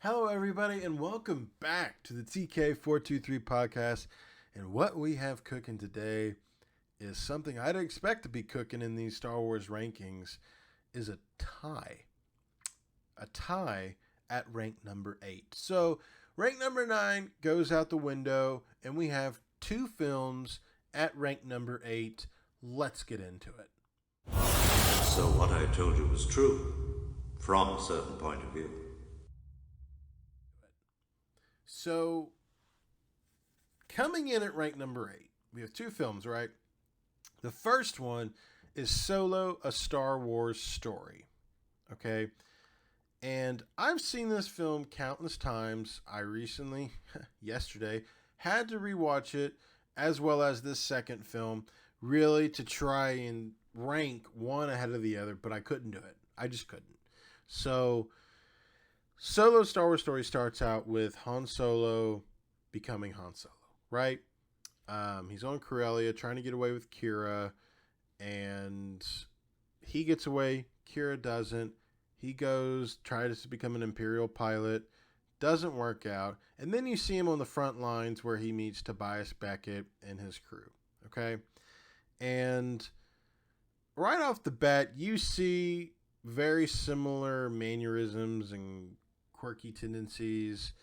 Hello, everybody, and welcome back to the TK423 podcast. And what we have cooking today is something I'd expect to be cooking in these Star Wars rankings is a tie. A tie at rank number 8. So rank number 9 goes out the window, and we have two films at rank number 8. Let's get into it. So what I told you was true, from a certain point of view. So, coming in at rank number 8, we have two films, right? The first one is Solo, A Star Wars Story. Okay? And I've seen this film countless times. I recently, yesterday, had to rewatch it, as well as this second film, really to try and rank one ahead of the other, but I couldn't do it. I just couldn't. So, Solo Star Wars Story starts out with Han Solo becoming Han Solo, right? He's on Corellia trying to get away with Kira, and he gets away. Kira doesn't. He goes, tries to become an Imperial pilot, doesn't work out, and then you see him on the front lines where he meets Tobias Beckett and his crew, okay? And right off the bat, you see very similar mannerisms and quirky tendencies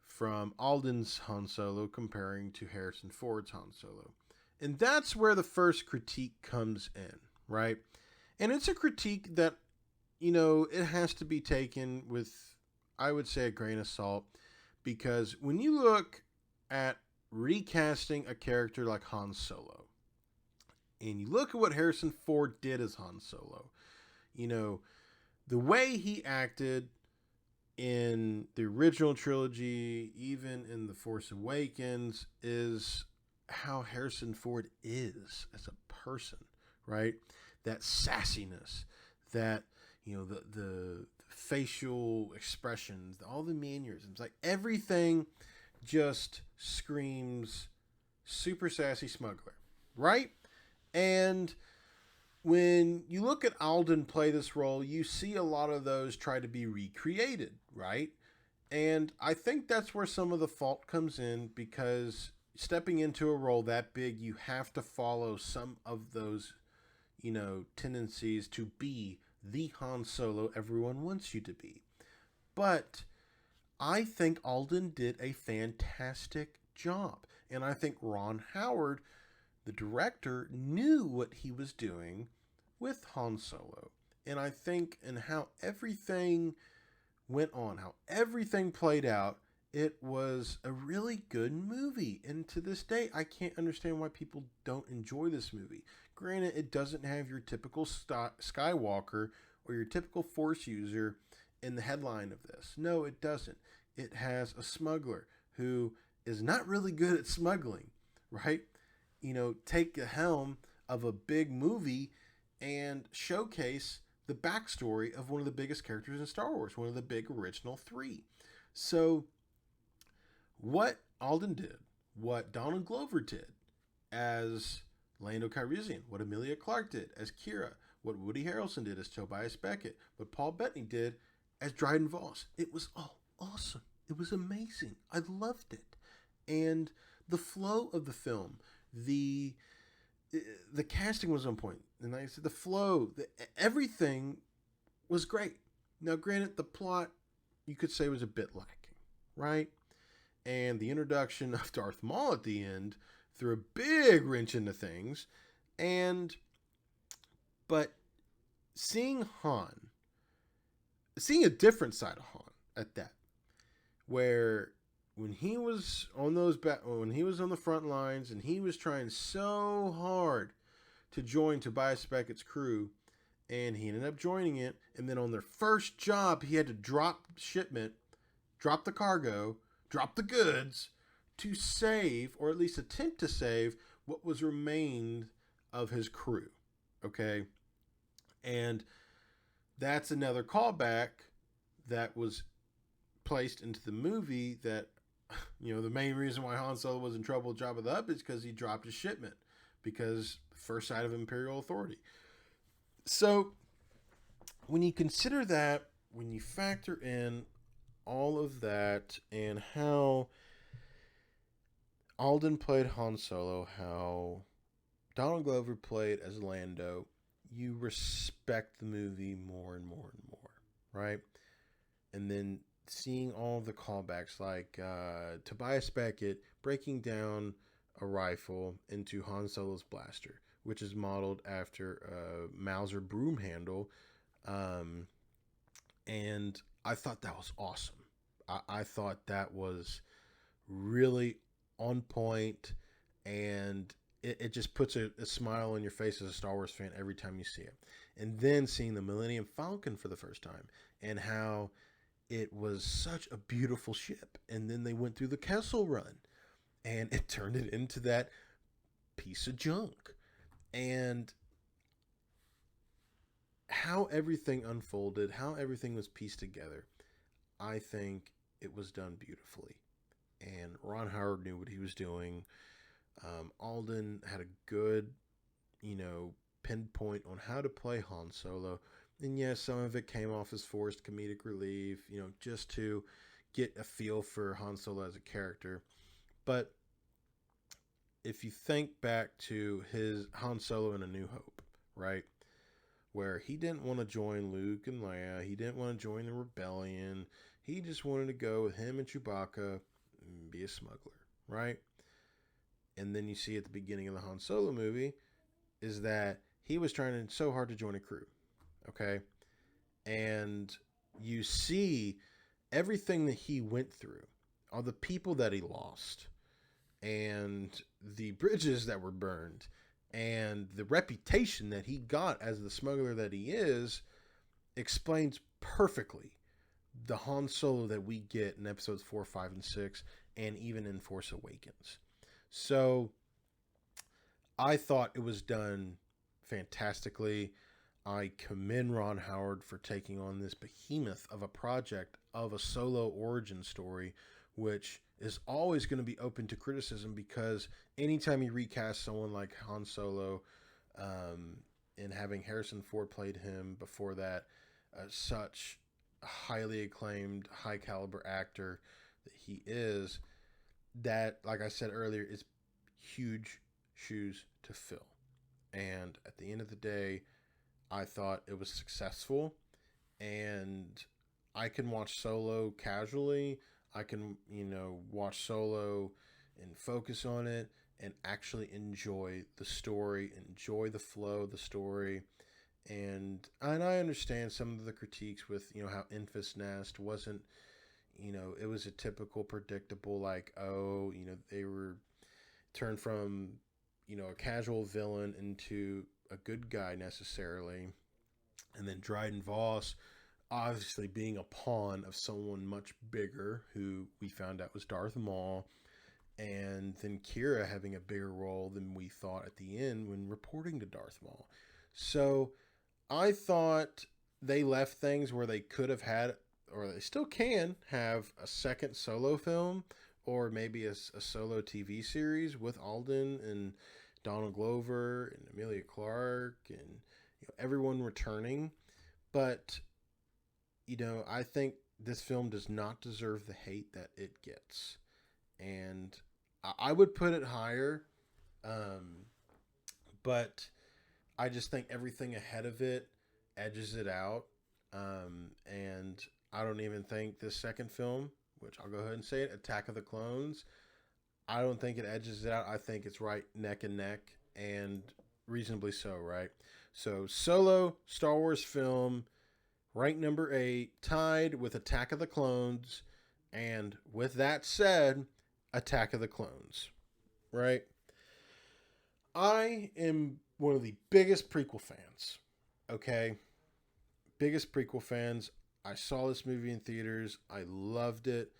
from Alden's Han Solo comparing to Harrison Ford's Han Solo. And that's where the first critique comes in, right? And it's a critique that, it has to be taken with, I would say, a grain of salt, because when you look at recasting a character like Han Solo, and you look at what Harrison Ford did as Han Solo, the way he acted in the original trilogy, even in The Force Awakens, is how Harrison Ford is as a person, right? That sassiness, that, the facial expressions, all the mannerisms, like everything just screams super sassy smuggler, right? And when you look at Alden play this role, you see a lot of those try to be recreated, right? And I think that's where some of the fault comes in, because stepping into a role that big, you have to follow some of those, tendencies to be the Han Solo everyone wants you to be. But I think Alden did a fantastic job. And I think Ron Howard, the director, knew what he was doing with Han Solo. And I think in how everything went on, how everything played out, it was a really good movie. And to this day, I can't understand why people don't enjoy this movie. Granted, it doesn't have your typical Skywalker or your typical Force user in the headline of this. No, it doesn't. It has a smuggler who is not really good at smuggling, right? Take the helm of a big movie and showcase the backstory of one of the biggest characters in Star Wars, one of the big original three. So what Alden did, what Donald Glover did as Lando Calrissian, what Emilia Clarke did as Kira, what Woody Harrelson did as Tobias Beckett, what Paul Bettany did as Dryden Voss, it was all awesome. It was amazing. I loved it. And the flow of the film, the casting was on point, and like I said, the flow, everything was great. Now, granted, the plot you could say was a bit lacking, right? And the introduction of Darth Maul at the end threw a big wrench into things. But seeing a different side of Han at that, where when he was on the front lines and he was trying so hard to join Tobias Beckett's crew, and he ended up joining it, and then on their first job he had to drop shipment, drop the cargo, drop the goods to save, or at least attempt to save, what was remained of his crew. Okay? And that's another callback that was placed into the movie, that the main reason why Han Solo was in trouble with Jabba the Hutt is because he dropped his shipment, because first sight of Imperial authority. So when you consider that, when you factor in all of that and how Alden played Han Solo, how Donald Glover played as Lando, you respect the movie more and more and more, right? And then seeing all the callbacks, like Tobias Beckett breaking down a rifle into Han Solo's blaster, which is modeled after a Mauser broom handle. Um, and I thought that was awesome. I thought that was really on point, and it just puts a smile on your face as a Star Wars fan every time you see it. And then seeing the Millennium Falcon for the first time and how it was such a beautiful ship. And then they went through the Kessel Run and it turned it into that piece of junk. And how everything unfolded, how everything was pieced together, I think it was done beautifully. And Ron Howard knew what he was doing. Alden had a good, pinpoint on how to play Han Solo. And yes, some of it came off as forced comedic relief, just to get a feel for Han Solo as a character. But if you think back to his Han Solo in A New Hope, right? Where he didn't want to join Luke and Leia, he didn't want to join the rebellion. He just wanted to go with him and Chewbacca and be a smuggler, right? And then you see at the beginning of the Han Solo movie is that he was trying so hard to join a crew, okay? And you see everything that he went through, all the people that he lost, and the bridges that were burned, and the reputation that he got as the smuggler that he is, explains perfectly the Han Solo that we get in episodes 4, 5, and 6, and even in Force Awakens. So I thought it was done fantastically. I commend Ron Howard for taking on this behemoth of a project of a Solo origin story, which is always going to be open to criticism because anytime you recast someone like Han Solo, and having Harrison Ford played him before that, such a highly acclaimed, high caliber actor that he is, that, like I said earlier, is huge shoes to fill. And at the end of the day, I thought it was successful, and I can watch Solo casually. I can, watch Solo and focus on it and actually enjoy the story, enjoy the flow of the story. And I understand some of the critiques with, how Enfys Nest wasn't, it was a typical predictable, like, oh, they were turned from, a casual villain into a good guy necessarily. And then Dryden Voss obviously being a pawn of someone much bigger who we found out was Darth Maul. And then Kira having a bigger role than we thought at the end when reporting to Darth Maul. So I thought they left things where they could have had, or they still can have, a second Solo film or maybe a Solo TV series with Alden and Donald Glover and Amelia Clark and everyone returning. But I think this film does not deserve the hate that it gets, and I would put it higher. But I just think everything ahead of it edges it out. And I don't even think this second film, which I'll go ahead and say it, Attack of the Clones, I don't think it edges it out. I think it's right neck and neck, and reasonably so, right? So Solo, Star Wars film, ranked number 8, tied with Attack of the Clones. And with that said, Attack of the Clones, right? I am one of the biggest prequel fans, okay? Biggest prequel fans. I saw this movie in theaters. I loved it.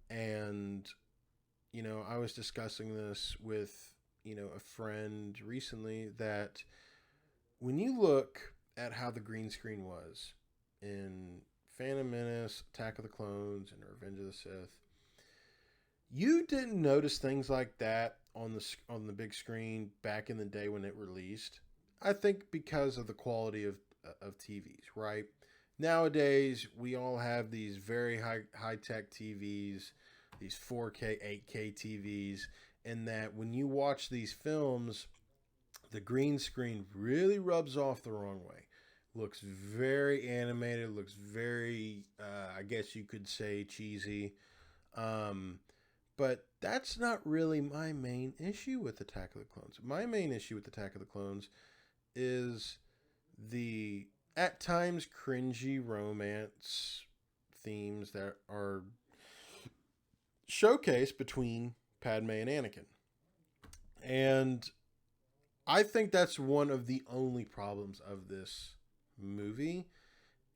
And, I was discussing this with, a friend recently that when you look at how the green screen was in Phantom Menace, Attack of the Clones, and Revenge of the Sith, you didn't notice things like that on the big screen back in the day when it released. I think because of the quality of TVs, right? nowadays we all have these very high tech TVs, these 4K, 8K TVs, and that when you watch these films, the green screen really rubs off the wrong way. Looks very animated, looks very, I guess you could say, cheesy. Um, but that's not really my main issue with Attack of the Clones. My main issue with Attack of the Clones is the at times cringy romance themes that are showcased between Padme and Anakin. And I think that's one of the only problems of this movie.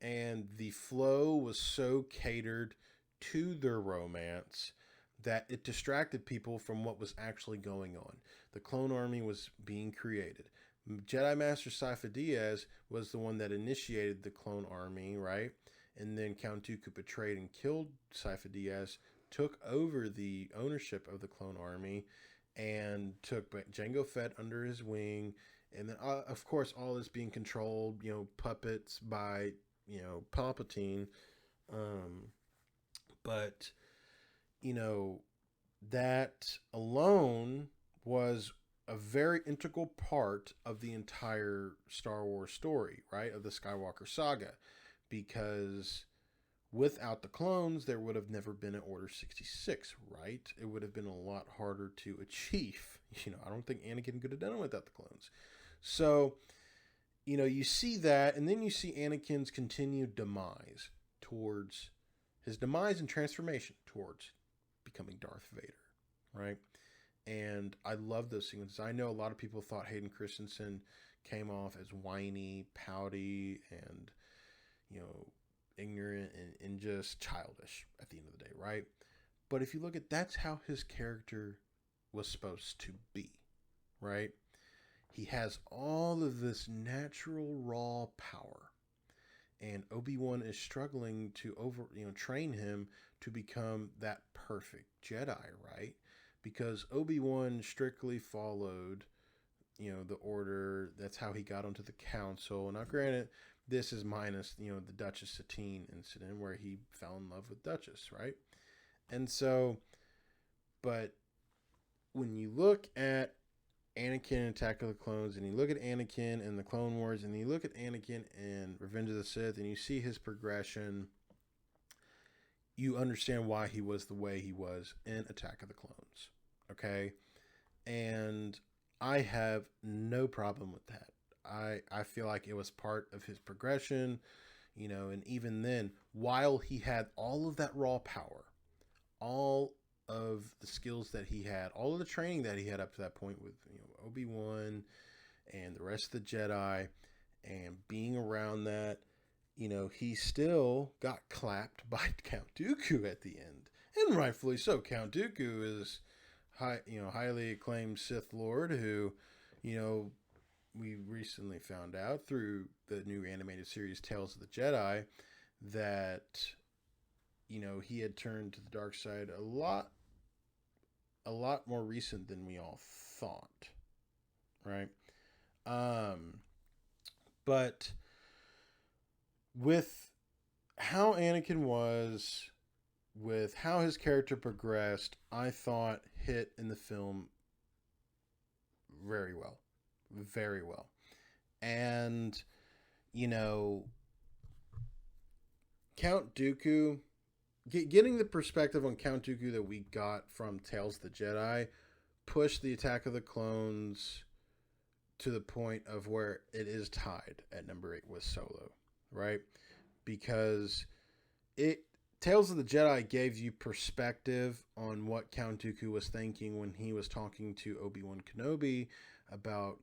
And the flow was so catered to their romance that it distracted people from what was actually going on. The clone army was being created. Jedi Master Sifo Dyas was the one that initiated the clone army, right? And then Count Dooku betrayed and killed Sifo Dyas, took over the ownership of the clone army, and took Jango Fett under his wing. And then, of course, all this being controlled, puppets by, Palpatine. Um, but, you know, that alone was a very integral part of the entire Star Wars story, right? Of the Skywalker saga. Because without the clones, there would have never been an Order 66, right? It would have been a lot harder to achieve. I don't think Anakin could have done it without the clones. So, you see that, and then you see Anakin's continued demise towards his demise and transformation towards becoming Darth Vader, right? And I love those sequences. I know a lot of people thought Hayden Christensen came off as whiny, pouty, and, ignorant and just childish at the end of the day, right? But if you look at that's how his character was supposed to be, right? He has all of this natural raw power, and Obi-Wan is struggling to train him to become that perfect Jedi, right? Because Obi-Wan strictly followed, the order. That's how he got onto the council. Now, granted, this is minus, the Duchess Satine incident where he fell in love with Duchess, right? And so, but when you look at Anakin in Attack of the Clones, and you look at Anakin in the Clone Wars, and you look at Anakin in Revenge of the Sith, and you see his progression, you understand why he was the way he was in Attack of the Clones. Okay? And I have no problem with that. I feel like it was part of his progression, and even then, while he had all of that raw power, all of the skills that he had, all of the training that he had up to that point with Obi-Wan and the rest of the Jedi, and being around that, he still got clapped by Count Dooku at the end, and rightfully so. Count Dooku is highly acclaimed Sith Lord who, we recently found out through the new animated series Tales of the Jedi that he had turned to the dark side a lot more recent than we all thought, right? But with how Anakin was, with how his character progressed, I thought hit in the film very well. Very well. And, Count Dooku, getting the perspective on Count Dooku that we got from Tales of the Jedi pushed the Attack of the Clones to the point of where it is tied at number 8 with Solo, right? Because Tales of the Jedi gave you perspective on what Count Dooku was thinking when he was talking to Obi-Wan Kenobi about,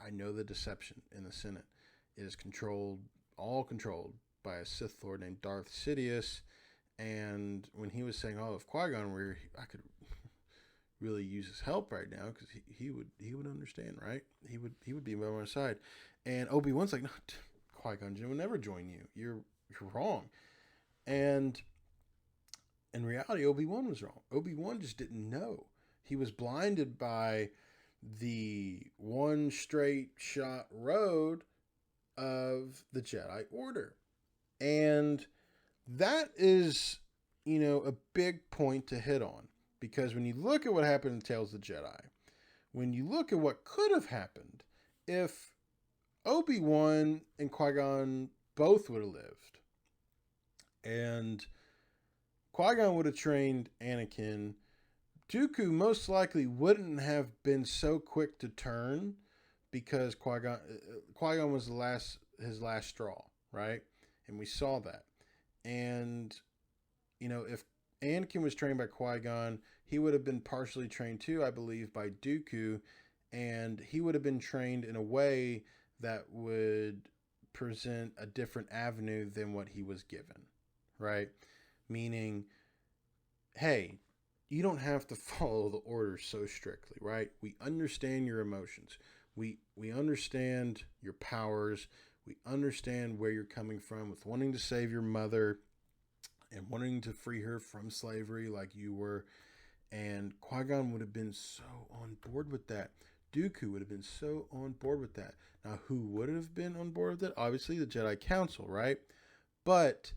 I know the deception in the Senate is all controlled by a Sith Lord named Darth Sidious. And when he was saying, if Qui-Gon were here, I could really use his help right now because he would understand, right? He would be by my side. And Obi-Wan's like, no, Qui-Gon Jinn would never join you. You're wrong. And in reality, Obi-Wan was wrong. Obi-Wan just didn't know. He was blinded by the one straight shot road of the Jedi Order. And that is, a big point to hit on. Because when you look at what happened in Tales of the Jedi, when you look at what could have happened if Obi-Wan and Qui-Gon both would have lived, and Qui-Gon would have trained Anakin, Dooku most likely wouldn't have been so quick to turn because Qui-Gon was his last straw, right? And we saw that. And if Anakin was trained by Qui-Gon, he would have been partially trained too, I believe, by Dooku, and he would have been trained in a way that would present a different avenue than what he was given, right? Meaning, hey, you don't have to follow the orders so strictly, right? We understand your emotions. We understand your powers. We understand where you're coming from with wanting to save your mother and wanting to free her from slavery like you were. And Qui-Gon would have been so on board with that. Dooku would have been so on board with that. Now, who would have been on board with it? Obviously, the Jedi Council, right? But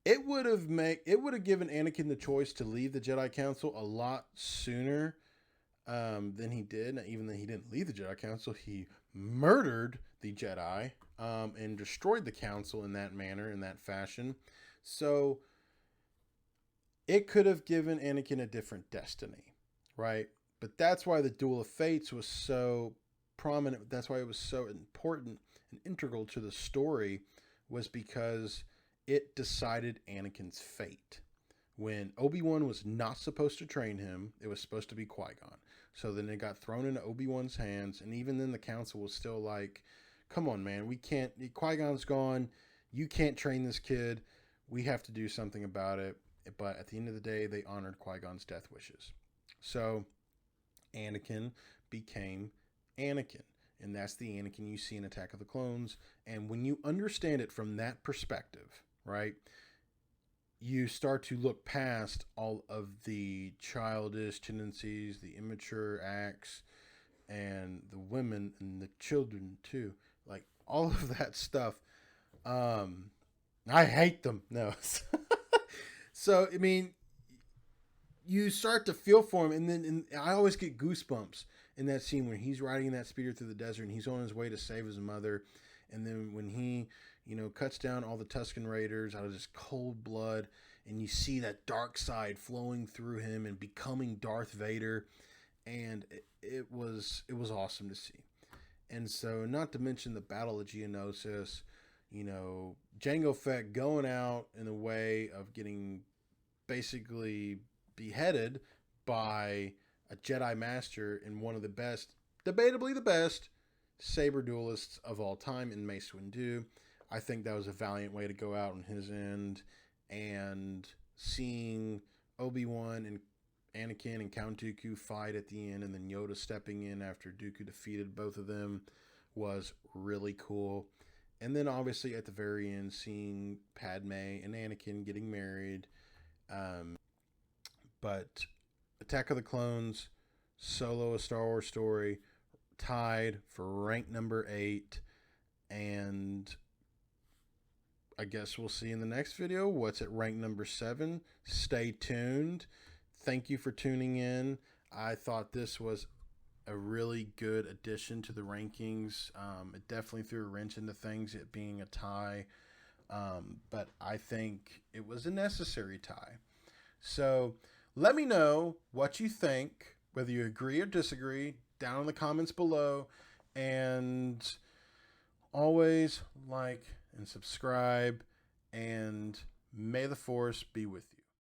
it would have given Anakin the choice to leave the Jedi Council a lot sooner than he did. Even though he didn't leave the Jedi Council, he murdered the Jedi and destroyed the Council in that manner, in that fashion. So it could have given Anakin a different destiny, right? But that's why the Duel of Fates was so prominent. That's why it was so important and integral to the story, was because it decided Anakin's fate. When Obi-Wan was not supposed to train him, it was supposed to be Qui-Gon. So then it got thrown into Obi-Wan's hands, and even then the council was still like, come on, man, we can't, Qui-Gon's gone, you can't train this kid, we have to do something about it. But at the end of the day, they honored Qui-Gon's death wishes. So Anakin became Anakin. And that's the Anakin you see in Attack of the Clones. And when you understand it from that perspective, right, you start to look past all of the childish tendencies, the immature acts, and the women and the children too. Like all of that stuff. I hate them. No. So, I mean, you start to feel for him, and I always get goosebumps in that scene when he's riding that speeder through the desert and he's on his way to save his mother, and then when he, cuts down all the Tusken Raiders out of just cold blood, and you see that dark side flowing through him and becoming Darth Vader, and it was awesome to see. And so, not to mention the Battle of Geonosis, Jango Fett going out in the way of getting basically beheaded by a Jedi Master in one of the best, debatably the best, saber duelists of all time in Mace Windu. I think that was a valiant way to go out on his end. And seeing Obi-Wan and Anakin and Count Dooku fight at the end, and then Yoda stepping in after Dooku defeated both of them, was really cool. And then obviously at the very end, seeing Padme and Anakin getting married. But Attack of the Clones, Solo, A Star Wars Story, tied for rank number 8. And I guess we'll see in the next video what's at rank number 7. Stay tuned. Thank you for tuning in. I thought this was a really good addition to the rankings. It definitely threw a wrench into things, it being a tie. But I think it was a necessary tie. So let me know what you think, whether you agree or disagree, down in the comments below. And always like and subscribe. And may the Force be with you.